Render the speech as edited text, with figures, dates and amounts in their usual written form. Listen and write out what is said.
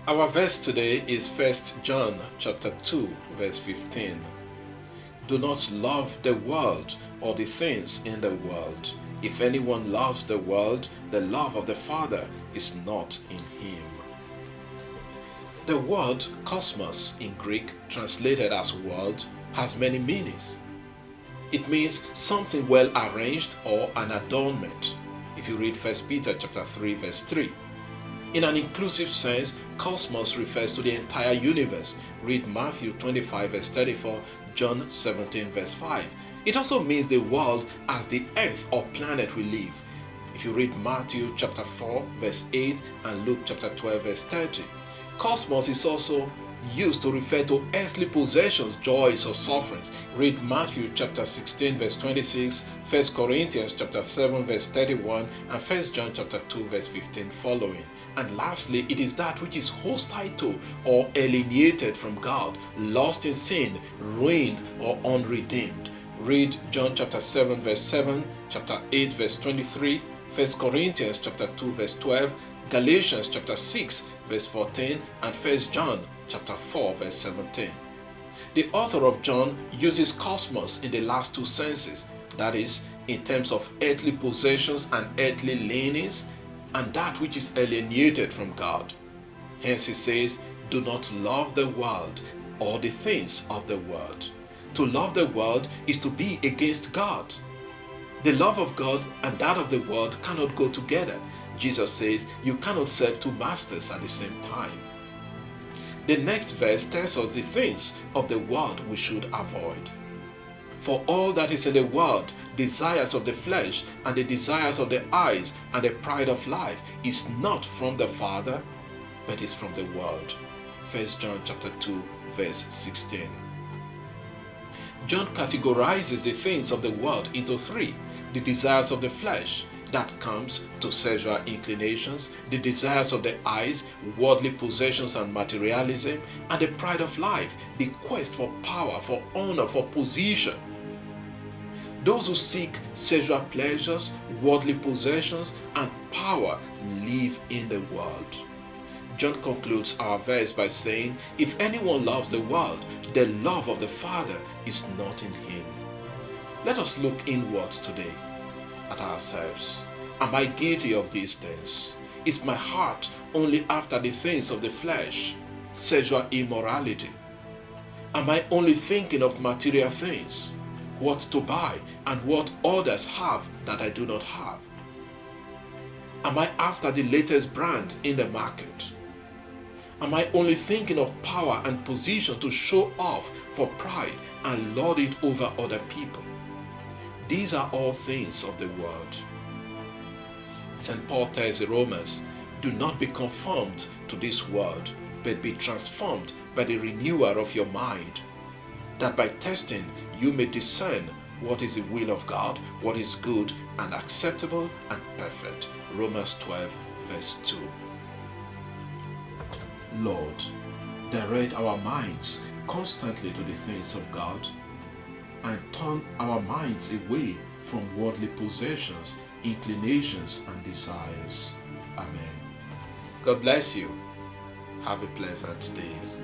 Our verse today is 1 John chapter 2 verse 15. Do not love the world or the things in the world. If anyone loves the world, the love of the Father is not in him. The word cosmos in Greek, translated as world, has many meanings. It means something well arranged or an adornment. If you read 1 Peter chapter 3 verse 3. In an inclusive sense, cosmos refers to the entire universe. Read Matthew 25 verse 34, John 17 verse 5. It also means the world as the earth or planet we live. If you read Matthew chapter 4 verse 8 and Luke chapter 12 verse 30. Cosmos is also used to refer to earthly possessions, joys or sufferings. Read Matthew chapter 16 verse 26, 1 Corinthians chapter 7 verse 31 and 1 John chapter 2 verse 15 following. And lastly, it is that which is hostile to or alienated from God, lost in sin, ruined or unredeemed. Read John chapter 7 verse 7, chapter 8 verse 23, 1 Corinthians chapter 2 verse 12, Galatians chapter 6 verse 14 and 1 John chapter 4 verse 17. The author of John uses cosmos in the last two senses, that is, in terms of earthly possessions and earthly leanings, and that which is alienated from God. Hence he says, do not love the world or the things of the world. To love the world is to be against God. The love of God and that of the world cannot go together. Jesus says you cannot serve two masters at the same time. The next verse tells us the things of the world we should avoid. For all that is in the world, desires of the flesh and the desires of the eyes and the pride of life is not from the Father, but is from the world. 1 John chapter 2 verse 16. John categorizes the things of the world into three: the desires of the flesh, that comes to sexual inclinations, the desires of the eyes, worldly possessions and materialism, and the pride of life, the quest for power, for honor, for position. Those who seek sexual pleasures, worldly possessions, and power live in the world. John concludes our verse by saying, if anyone loves the world, the love of the Father is not in him. Let us look inwards today at ourselves. Am I guilty of these things? Is my heart only after the things of the flesh, sexual immorality? Am I only thinking of material things, what to buy and what others have that I do not have? Am I after the latest brand in the market? Am I only thinking of power and position to show off for pride and lord it over other people? These are all things of the world. St. Paul tells the Romans, do not be conformed to this world, but be transformed by the renewer of your mind, that by testing you may discern what is the will of God, what is good and acceptable and perfect. Romans 12 verse 2. Lord, direct our minds constantly to the things of God, and turn our minds away from worldly possessions, inclinations, and desires. Amen. God bless you. Have a pleasant day.